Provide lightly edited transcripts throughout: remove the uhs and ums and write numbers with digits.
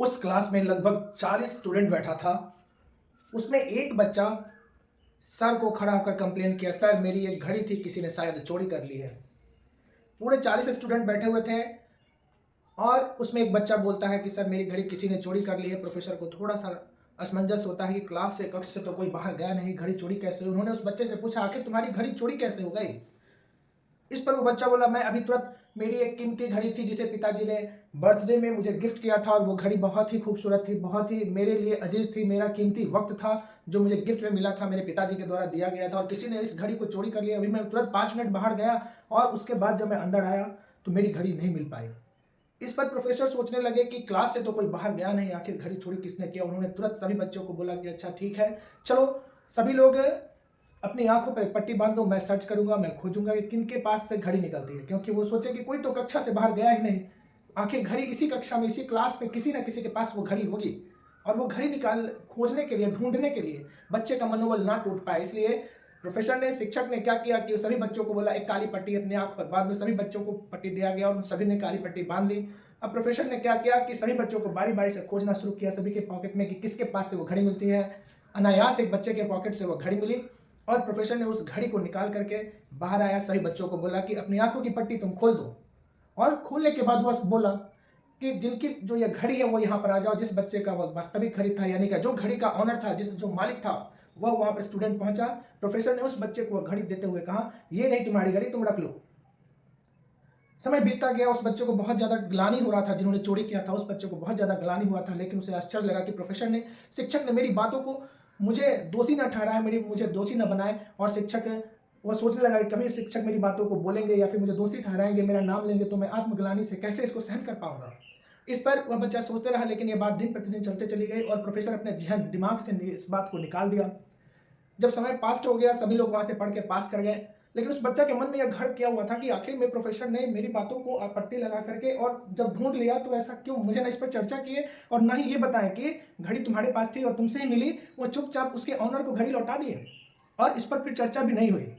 उस क्लास में लगभग 40 स्टूडेंट बैठा था। उसमें एक बच्चा सर को खड़ा होकर कंप्लेन किया, सर मेरी एक घड़ी थी, किसी ने शायद चोरी कर ली है। पूरे 40 स्टूडेंट बैठे हुए थे और उसमें एक बच्चा बोलता है कि सर मेरी घड़ी किसी ने चोरी कर ली है। प्रोफेसर को थोड़ा सा असमंजस होता है कि क्लास से, कक्ष से तो कोई बाहर गया नहीं, घड़ी चोरी कैसे हुई। उन्होंने उस बच्चे से पूछा, आखिर तुम्हारी घड़ी चोरी कैसे हो गई। इस पर वो बच्चा बोला, मैं अभी तुरंत, मेरी एक कीमती घड़ी थी जिसे पिताजी ने बर्थडे में मुझे गिफ्ट किया था और वो घड़ी बहुत ही खूबसूरत थी, बहुत ही मेरे लिए अजीज थी, मेरा कीमती वक्त था जो मुझे गिफ्ट में मिला था, मेरे पिताजी के द्वारा दिया गया था और किसी ने इस घड़ी को चोरी कर लिया। अभी मैं तुरंत 5 मिनट बाहर गया और उसके बाद जब मैं अंदर आया तो मेरी घड़ी नहीं मिल पाई। इस पर प्रोफेसर सोचने लगे कि क्लास से तो कोई बाहर गया नहीं, आखिर घड़ी चोरी किसने किया। उन्होंने तुरंत सभी बच्चों को बोला कि अच्छा ठीक है, चलो सभी लोग अपनी आंखों पर पट्टी बांध दो, मैं सर्च करूंगा, मैं खोजूंगा कि किन के पास से घड़ी निकलती है, क्योंकि वो सोचे कि कोई तो कक्षा से बाहर गया ही नहीं, आखिर घड़ी इसी कक्षा में, इसी क्लास में किसी न किसी के पास वो घड़ी होगी। और वो घड़ी निकाल खोजने के लिए, ढूंढने के लिए बच्चे का मनोबल ना टूट पाए, इसलिए प्रोफेसर ने, शिक्षक ने क्या किया कि सभी बच्चों को बोला एक काली पट्टी अपनी आंख पर बांध दो। सभी बच्चों को पट्टी दिया गया और सभी ने काली पट्टी बांध ली। अब प्रोफेसर ने क्या किया कि सभी बच्चों को बारी बारी से खोजना शुरू किया, सभी के पॉकेट में कि किसके पास से वो घड़ी मिलती है। अनायास एक बच्चे के पॉकेट से वो घड़ी मिली और प्रोफेसर ने उस घड़ी को निकाल करके बाहर आया, सभी बच्चों को बोला कि अपनी आंखों की पट्टी तुम खोल दो। और खोलने के बाद वह बोला कि जिनकी जो ये घड़ी है वो यहाँ पर आ जाओ। जिस बच्चे का वह वास्तविक घड़ी था, यानी कि जो घड़ी का ऑनर था, जिस जो मालिक था, वह वहां पर स्टूडेंट पहुंचा। प्रोफेसर ने उस बच्चे को घड़ी देते हुए कहा, ये नहीं तुम्हारी घड़ी, तुम रख लो। समय बीतता गया, उस बच्चे को बहुत ज्यादा ग्लानि हो रहा था, जिन्होंने चोरी किया था उस बच्चे को बहुत ज्यादा ग्लानि हुआ था, लेकिन उसे आश्चर्य लगा कि प्रोफेसर ने, शिक्षक ने मेरी बातों को, मुझे दोषी न ठहराया, मुझे दोषी न बनाए। और शिक्षक, वह सोचने लगा कि कभी शिक्षक मेरी बातों को बोलेंगे या फिर मुझे दोषी ठहराएंगे, मेरा नाम लेंगे, तो मैं आत्मग्लानि से कैसे इसको सहन कर पाऊंगा। इस पर वह बच्चा सोचते रहा, लेकिन यह बात दिन प्रतिदिन चलते चली गई और प्रोफेसर अपने जहन दिमाग से इस बात को निकाल दिया। जब समय पास हो गया, सभी लोग वहां से पढ़ के पास कर गए, लेकिन उस बच्चा के मन में यह घर किया हुआ था कि आखिर में प्रोफेसर ने मेरी बातों को पट्टी लगा करके और जब ढूंढ लिया तो ऐसा क्यों, मुझे ना इस पर चर्चा किए और ना ही ये बताया कि घड़ी तुम्हारे पास थी और तुमसे ही मिली। वो चुपचाप उसके ऑनर को घड़ी लौटा दिए और इस पर फिर चर्चा भी नहीं हुई।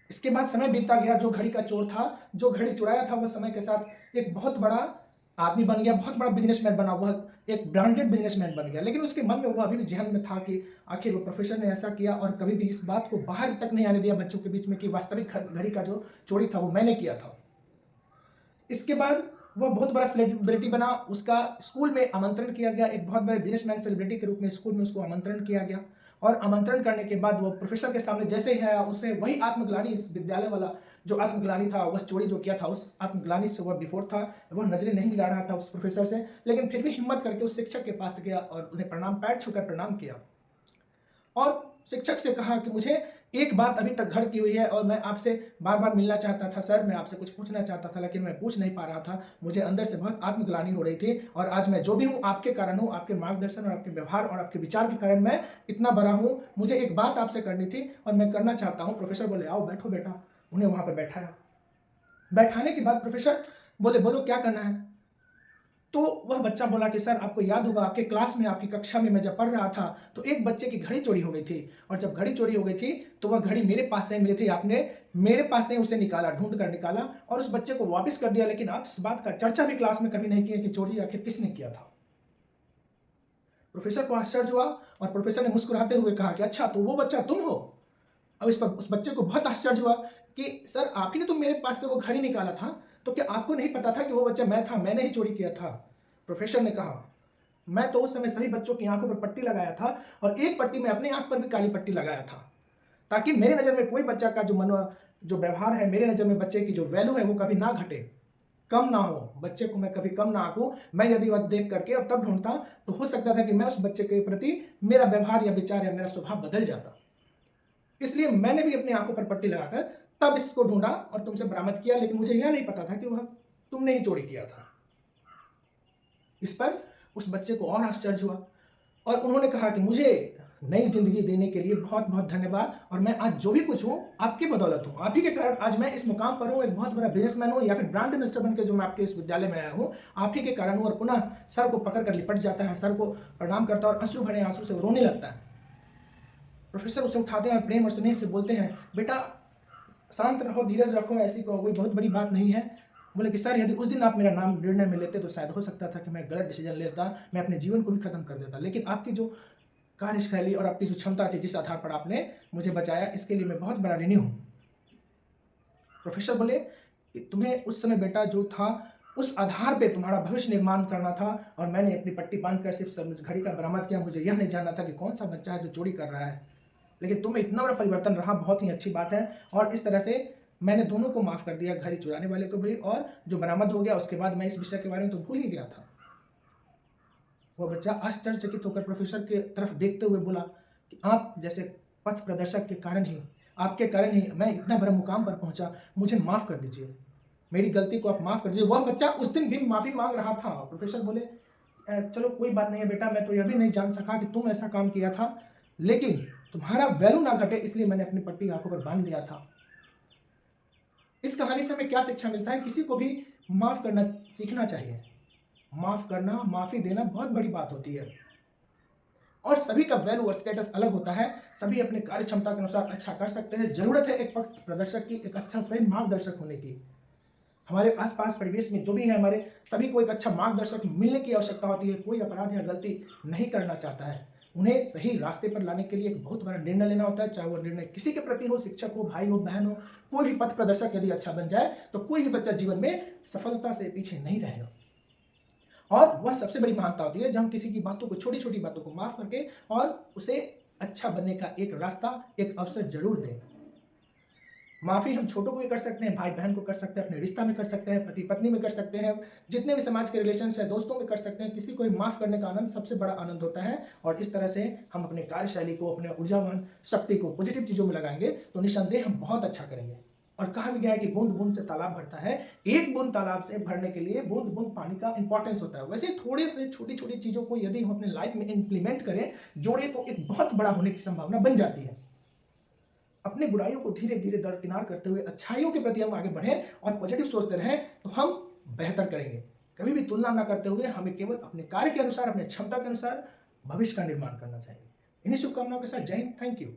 इसके बाद समय बीतता गया, जो घड़ी का चोर था, जो घड़ी चुराया था, वह समय के साथ एक बहुत बड़ा आदमी बन गया, बहुत बड़ा बिजनेसमैन बना, वह एक ब्रांडेड बिजनेसमैन बन गया। लेकिन उसके मन में वो अभी भी जहन में था कि आखिर वो प्रोफेसर ने ऐसा किया और कभी भी इस बात को बाहर तक नहीं आने दिया बच्चों के बीच में कि वास्तविक घड़ी का जो चोरी था वो मैंने किया था। इसके बाद वह बहुत बड़ा सेलिब्रिटी बना, उसका स्कूल में आमंत्रण किया गया, एक बहुत बड़े बिजनेसमैन सेलिब्रिटी के रूप में स्कूल में उसको आमंत्रण किया गया। और आमंत्रण करने के बाद वो प्रोफेसर के सामने जैसे ही आया, उसे वही आत्मग्लानि, इस विद्यालय वाला जो आत्मग्लानि था, वह चोरी जो किया था उस आत्मग्लानि से वह विफोर था, वह नजरें नहीं मिला रहा था उस प्रोफेसर से, लेकिन फिर भी हिम्मत करके उस शिक्षक के पास गया और उन्हें प्रणाम, पैर छूकर प्रणाम किया और शिक्षक से कहा कि मुझे एक बात अभी तक घर की हुई है और मैं आपसे बार बार मिलना चाहता था सर, मैं आपसे कुछ पूछना चाहता था, लेकिन मैं पूछ नहीं पा रहा था, मुझे अंदर से बहुत आत्मग्लानि हो रही थी और आज मैं जो भी हूँ आपके कारण हूँ, आपके मार्गदर्शन और आपके व्यवहार और आपके विचार के कारण मैं इतना बड़ा हूँ। मुझे एक बात आपसे करनी थी और मैं करना चाहता हूँ। प्रोफेसर बोले, आओ बैठो बेटा। उन्हें वहां पर बैठाया। बैठाने के बाद प्रोफेसर बोले, बोलो क्या करना है। तो वह बच्चा बोला कि सर आपको याद होगा, आपके क्लास में, आपकी कक्षा में मैं जब पढ़ रहा था तो एक बच्चे की घड़ी चोरी हो गई थी और जब घड़ी चोरी हो गई थी तो वह घड़ी मेरे पास से मिली थी, आपने मेरे पास से उसे निकाला, ढूंढ कर निकाला और उस बच्चे को वापस कर दिया, लेकिन आप इस बात का चर्चा भी क्लास में कभी नहीं किया कि चोरी आखिर किसने किया था। प्रोफेसर को आश्चर्य हुआ और प्रोफेसर ने मुस्कुराते हुए कहा कि अच्छा तो वो बच्चा तुम हो। अब इस पर उस बच्चे को बहुत आश्चर्य हुआ कि सर आप ही ने तो मेरे पास से वो घड़ी निकाला था, तो क्या आपको नहीं पता था कि वो बच्चा मैं था, मैंने ही चोरी किया था। प्रोफेसर ने कहा, मैं तो उस समय सभी बच्चों की आंखों पर पट्टी लगाया था और एक पट्टी में अपनी आंख पर भी काली पट्टी लगाया था, ताकि मेरे नजर में कोई बच्चा का जो व्यवहार है, मेरे नजर में बच्चे की जो वैल्यू है वो कभी ना घटे, कम ना हो, बच्चे को मैं कभी कम ना आंकूं। मैं यदि वह देख करके और तब ढूंढता तो हो सकता था कि मैं उस बच्चे के प्रति, मेरा व्यवहार या विचार या मेरा स्वभाव बदल जाता। इसलिए मैंने भी अपनी आंखों पर पट्टी लगाकर तब इसको ढूंढा और तुमसे बरामद किया, लेकिन मुझे यह नहीं पता था कि वह तुमने ही चोरी किया था। इस पर उस बच्चे को और आश्चर्य हुआ और उन्होंने कहा कि मुझे नई जिंदगी देने के लिए बहुत बहुत धन्यवाद और मैं आज जो भी कुछ हूं आपकी बदौलत हूं, आप ही के कारण आज मैं इस मुकाम पर हूं, एक बहुत बड़ा बिजनेसमैन हूं या फिर ब्रांड मिनिस्टर बनकर जो मैं आपके इस विद्यालय में आया हूं, आप ही के कारण हूं। और पुनः सर को पकड़ कर लिपट जाता है, सर को प्रणाम करता है और अश्रु भरे आंसू से रोने लगता है। प्रोफेसर उसे उठाते हैं, प्रेम और स्नेह से बोलते हैं, बेटा शांत रहो, धीरज रखो, ऐसी कोई बहुत बड़ी बात नहीं है, बोले कि सर यदि उस दिन आप मेरा नाम निर्णय में लेते तो शायद हो सकता था कि मैं गलत डिसीजन लेता, मैं अपने जीवन को भी खत्म कर देता, लेकिन आपकी जो कार्यशैली और आपकी जो क्षमता थी, जिस आधार पर आपने मुझे बचाया, इसके लिए मैं बहुत बड़ा ऋणी हूँ। प्रोफेसर बोले कि तुम्हें उस समय बेटा जो था उस आधार पे तुम्हारा भविष्य निर्माण करना था, और मैंने अपनी पट्टी बांधकर सिर्फ सब घड़ी का बरामद किया, मुझे यह नहीं जानना था कि कौन सा बच्चा है जो चोरी कर रहा है, लेकिन तुम्हें इतना बड़ा परिवर्तन रहा, बहुत ही अच्छी बात है। और इस तरह से मैंने दोनों को माफ कर दिया, घड़ी चुराने वाले को भी, और जो बरामद हो गया उसके बाद मैं इस विषय के बारे में तो भूल ही गया था। वह बच्चा आश्चर्यचकित होकर प्रोफेसर की तरफ देखते हुए बोला कि आप जैसे पथ प्रदर्शक के कारण ही, आपके कारण ही मैं इतना बड़ा मुकाम पर पहुंचा, मुझे माफ कर दीजिए, मेरी गलती को आप माफ कर दीजिए। वह बच्चा उस दिन भी माफी मांग रहा था। प्रोफेसर बोले चलो कोई बात नहीं है बेटा, मैं तो यह भी नहीं जान सका कि तुम ऐसा काम किया था, लेकिन तुम्हारा वैल्यू ना घटे इसलिए मैंने अपनी पट्टी आंखों पर बांध दिया था। इस कहानी से हमें क्या शिक्षा मिलता है? किसी को भी माफ करना सीखना चाहिए। माफ करना, माफी देना बहुत बड़ी बात होती है, और सभी का वैल्यू और स्टेटस अलग होता है। सभी अपने कार्य क्षमता के अनुसार अच्छा कर सकते हैं। जरूरत है एक पथ प्रदर्शक की, एक अच्छा सही मार्गदर्शक होने की। हमारे आसपास परिवेश में जो भी है, हमारे सभी को एक अच्छा मार्गदर्शक मिलने की आवश्यकता होती है। कोई अपराध या गलती नहीं करना चाहता है, उन्हें सही रास्ते पर लाने के लिए एक बहुत बड़ा निर्णय लेना होता है, चाहे वो निर्णय किसी के प्रति हो, शिक्षक हो, भाई हो, बहन हो। कोई भी पथ प्रदर्शक यदि अच्छा बन जाए तो कोई भी बच्चा जीवन में सफलता से पीछे नहीं रहेगा। और वह सबसे बड़ी महानता होती है जब हम किसी की बातों को, छोटी छोटी बातों को माफ करके और उसे अच्छा बनने का एक रास्ता, एक अवसर जरूर दें। माफी हम छोटों को भी कर सकते हैं, भाई बहन को कर सकते हैं, अपने रिश्ता में कर सकते हैं, पति पत्नी में कर सकते हैं, जितने भी समाज के रिलेशन है, दोस्तों में कर सकते हैं। किसी को भी माफ करने का आनंद सबसे बड़ा आनंद होता है। और इस तरह से हम अपने कार्यशैली को, अपने ऊर्जावान शक्ति को पॉजिटिव चीजों में लगाएंगे तो निस्संदेह हम बहुत अच्छा करेंगे। और कहा भी गया है कि बूंद बूंद से तालाब भरता है। एक बूंद तालाब से भरने के लिए बूंद बूंद पानी का इंपॉर्टेंस होता है। वैसे थोड़े से छोटी छोटी चीजों को यदि हम अपने लाइफ में इंप्लीमेंट करें, जोड़े, तो एक बहुत बड़ा होने की संभावना बन जाती है। अपनी बुराइयों को धीरे धीरे दरकिनार करते हुए अच्छाइयों के प्रति हम आगे बढ़ें और पॉजिटिव सोचते रहें तो हम बेहतर करेंगे। कभी भी तुलना ना करते हुए हमें केवल अपने कार्य के अनुसार, अपने क्षमता के अनुसार भविष्य का निर्माण करना चाहिए। इन्हीं शुभकामनाओं के साथ जय हिंद, थैंक यू।